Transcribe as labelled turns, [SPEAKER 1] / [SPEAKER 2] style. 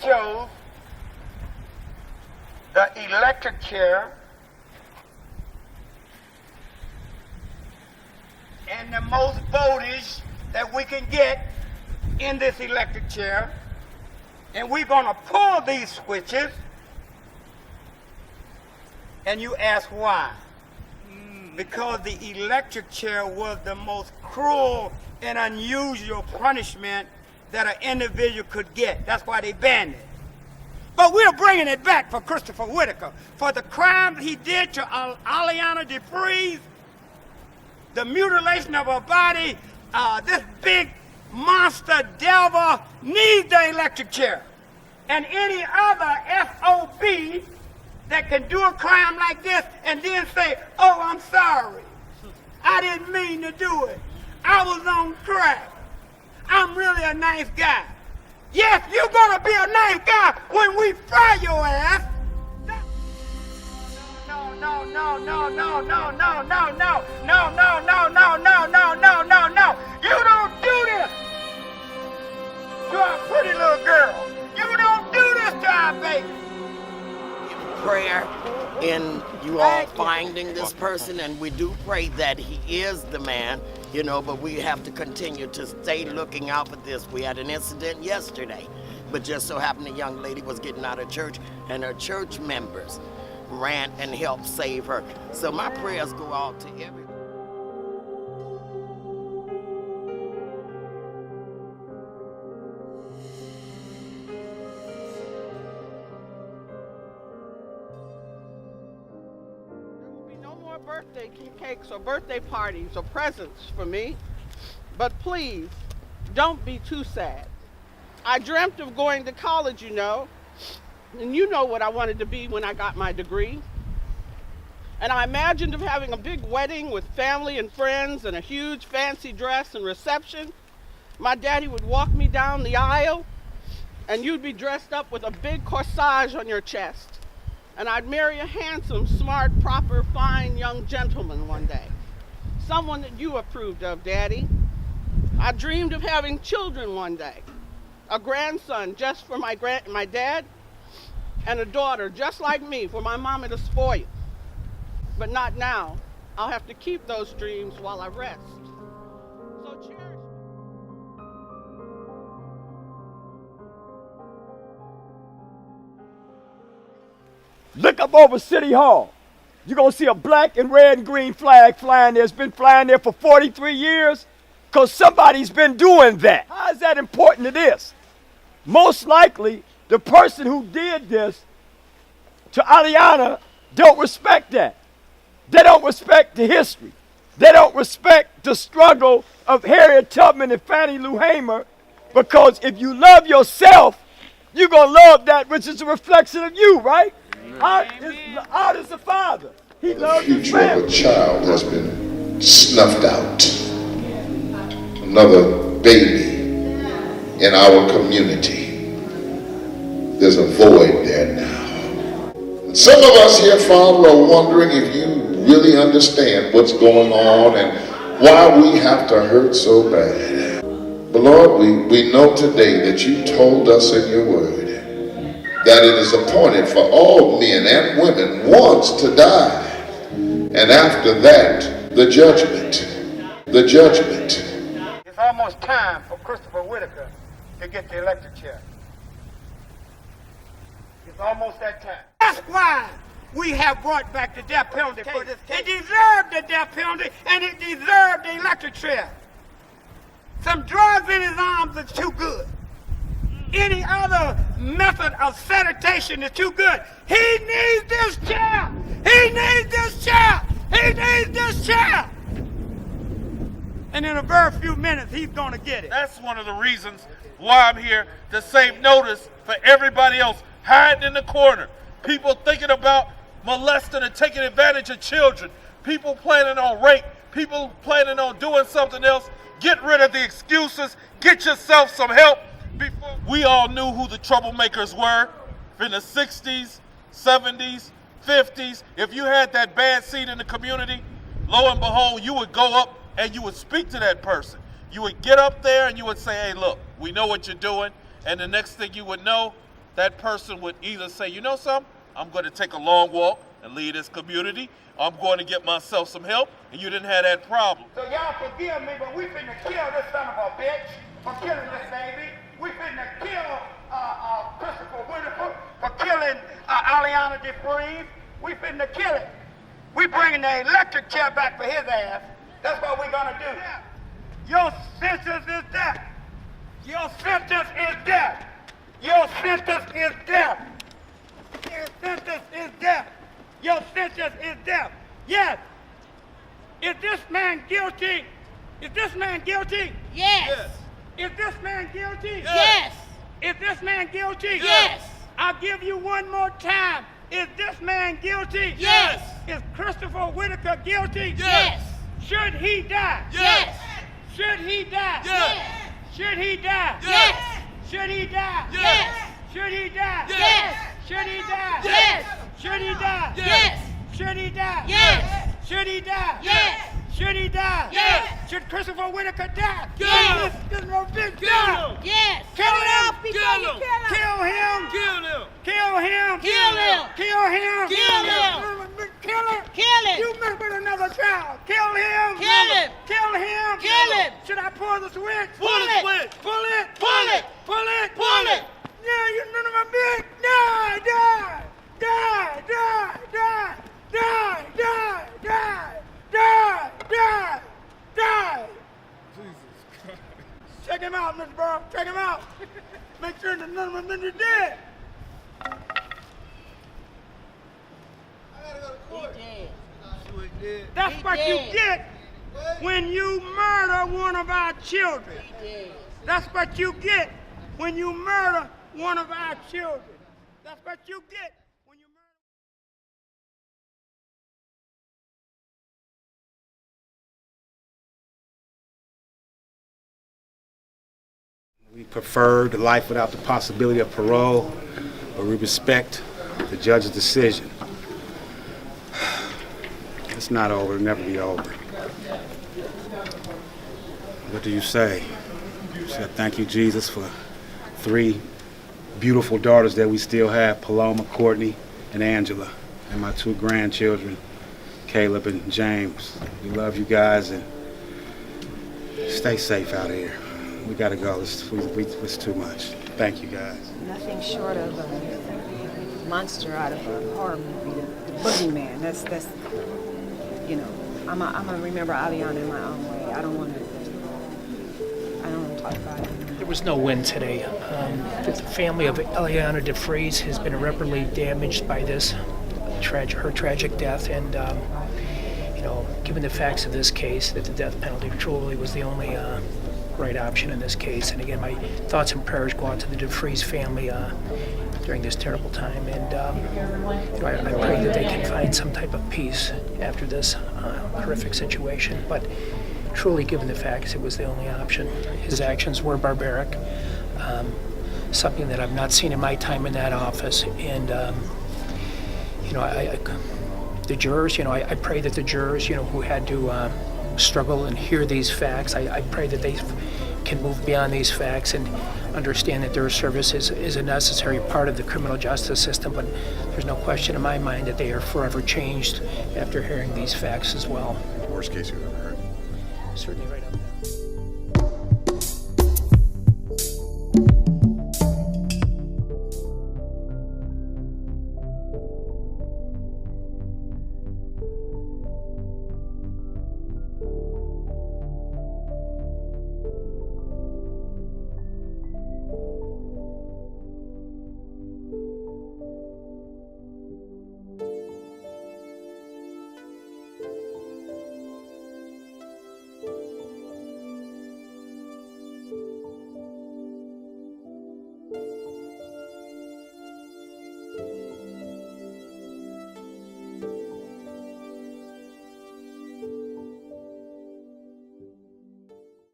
[SPEAKER 1] chose the electric chair and the most voltage that we can get in this electric chair, and we're going to pull these switches. And you ask why? Because the electric chair was the most cruel and unusual punishment that an individual could get. That's why they banned it. But we're bringing it back for Christopher Whitaker for the crime he did to Aliana DeFreeze, the mutilation of her body. This big monster devil needs the electric chair. And any other SOB that can do a crime like this and then say, oh, I'm sorry. I didn't mean to do it. I was on crack. I'm really a nice guy. Yes, you're gonna be a nice guy when we fry your ass. No. You don't do this to our pretty little girl. You don't do this to our baby.
[SPEAKER 2] Prayer in you all finding this person, and we do pray that he is the man, you know, but we have to continue to stay looking out for this. We had an incident yesterday, but just so happened a young lady was getting out of church and her church members ran and helped save her. So my prayers go out to everyone.
[SPEAKER 3] Birthday cakes or birthday parties or presents for me, but please don't be too sad. I dreamt of going to college, you know, and you know what I wanted to be when I got my degree. And I imagined of having a big wedding with family and friends and a huge fancy dress and reception. My daddy would walk me down the aisle and you'd be dressed up with a big corsage on your chest. And I'd marry a handsome, smart, proper, fine young gentleman one day. Someone that you approved of, Daddy. I dreamed of having children one day. A grandson just for my dad, and a daughter just like me for my mama to spoil. But not now. I'll have to keep those dreams while I rest. So cherish.
[SPEAKER 4] Look up over City Hall. You're going to see a black and red and green flag flying there. It's been flying there for 43 years because somebody's been doing that. How is that important to this? Most likely, the person who did this to Aliana don't respect that. They don't respect the history. They don't respect the struggle of Harriet Tubman and Fannie Lou Hamer, because if you love yourself, you're going to love that which is a reflection of you, right? Art is the father. He loves his family.
[SPEAKER 5] The future of a child has been snuffed out. Another baby in our community. There's a void there now. And some of us here, Father, are wondering if you really understand what's going on and why we have to hurt so bad. But Lord, we know today that you told us in your word that it is appointed for all men and women once to die, and after that, the judgment. The judgment.
[SPEAKER 1] It's almost time for Christopher Whitaker to get the electric chair. It's almost that time. That's why we have brought back the death penalty for this case. It deserved the death penalty, and it deserved the electric chair. Some drugs in his arms are too good. Any other method of sanitation is too good. He needs this chair. He needs this chair. He needs this chair. And in a very few minutes, he's going to get it.
[SPEAKER 6] That's one of the reasons why I'm here, to save notice for everybody else hiding in the corner. People thinking about molesting and taking advantage of children. People planning on rape. People planning on doing something else. Get rid of the excuses. Get yourself some help. Before we all knew who the troublemakers were in the 60s, 70s, 50s. If you had that bad seed in the community, lo and behold, you would go up and you would speak to that person. You would get up there and you would say, hey, look, we know what you're doing. And the next thing you would know, that person would either say, you know something, I'm going to take a long walk and leave this community. I'm going to get myself some help, and you didn't have that problem.
[SPEAKER 1] So y'all forgive me, but we finna kill this son of a bitch for killing this baby. We finna kill Christopher Whitaker for killing Aliana DeFreeze. We finna kill it. We bringing the electric chair back for his ass. That's what we're gonna do. Your sentence is death. Your sentence is death. Your sentence is death. Your sentence is death. Your sentence is death. Yes. Is this man guilty? Is this man guilty?
[SPEAKER 7] Yes.
[SPEAKER 1] Is this man guilty?
[SPEAKER 7] Yes.
[SPEAKER 1] Is this man guilty?
[SPEAKER 7] Yes.
[SPEAKER 1] I'll give you one more time. Is this man guilty?
[SPEAKER 7] Yes.
[SPEAKER 1] Is Christopher Whitaker guilty?
[SPEAKER 7] Yes.
[SPEAKER 1] Should he die?
[SPEAKER 7] Yes.
[SPEAKER 1] Should he die?
[SPEAKER 7] Yes.
[SPEAKER 1] Should he die?
[SPEAKER 7] Yes.
[SPEAKER 1] Should he die?
[SPEAKER 7] Yes.
[SPEAKER 1] Should he die?
[SPEAKER 7] Yes.
[SPEAKER 1] Should he die?
[SPEAKER 7] Yes.
[SPEAKER 1] Should he die?
[SPEAKER 7] Yes.
[SPEAKER 1] Should he die?
[SPEAKER 7] Yes.
[SPEAKER 1] Should he die?
[SPEAKER 7] Yes.
[SPEAKER 1] Should he die?
[SPEAKER 7] Yes.
[SPEAKER 1] Should Christopher Whitaker die?
[SPEAKER 7] Yes.
[SPEAKER 1] This no bitch die.
[SPEAKER 7] Yes.
[SPEAKER 1] Kill him.
[SPEAKER 7] Kill him.
[SPEAKER 1] Kill him.
[SPEAKER 6] Kill him.
[SPEAKER 1] Kill him.
[SPEAKER 7] Kill him.
[SPEAKER 1] Kill him.
[SPEAKER 7] Kill him.
[SPEAKER 1] Kill him.
[SPEAKER 7] Kill him.
[SPEAKER 1] You murdered another child. Kill him.
[SPEAKER 7] Kill him.
[SPEAKER 1] Kill him.
[SPEAKER 7] Kill him.
[SPEAKER 1] Should I pull the switch?
[SPEAKER 7] Pull it.
[SPEAKER 1] Pull it.
[SPEAKER 7] Pull it.
[SPEAKER 1] Pull it.
[SPEAKER 7] Pull it.
[SPEAKER 1] Yeah, you none of my bitch. Die. Die. Die. Die. Die. Die. Die. Die. Die. Die. Die. Jesus Christ. Check him out, Mr. Burrow. Check him out. Make sure that none of my men are dead. That's what you get when you murder one of our children. That's what you get when you murder one of our children. That's what you get when you murder.
[SPEAKER 8] We prefer the life without the possibility of parole, but we respect the judge's decision. It's not over, it'll never be over. What do you say? You say thank you, Jesus, for 3 beautiful daughters that we still have, Paloma, Courtney, and Angela, and my 2 grandchildren, Caleb and James. We love you guys, and stay safe out here. We gotta go. It's too much. Thank you, guys.
[SPEAKER 9] Nothing short of a monster out of a horror movie, the boogeyman. That's you know, I'm gonna remember Aliana in my own way. I don't want to talk about it.
[SPEAKER 10] There was no win today. The family of Aliana DeFreeze has been irreparably damaged by this her tragic death, and you know, given the facts of this case, that the death penalty truly was the only right option in this case. And again, my thoughts and prayers go out to the DeFreeze family during this terrible time, and you know, I pray that they can find some type of peace after this horrific situation. But truly, given the facts, it was the only option. His actions were barbaric, something that I've not seen in my time in that office. And you know, the jurors, you know, I pray that the jurors, you know, who had to struggle and hear these facts, I pray that they can move beyond these facts and understand that their service is a necessary part of the criminal justice system. But there's no question in my mind that they are forever changed after hearing these facts as well.
[SPEAKER 11] Worst case you've ever heard?
[SPEAKER 10] Certainly right up there.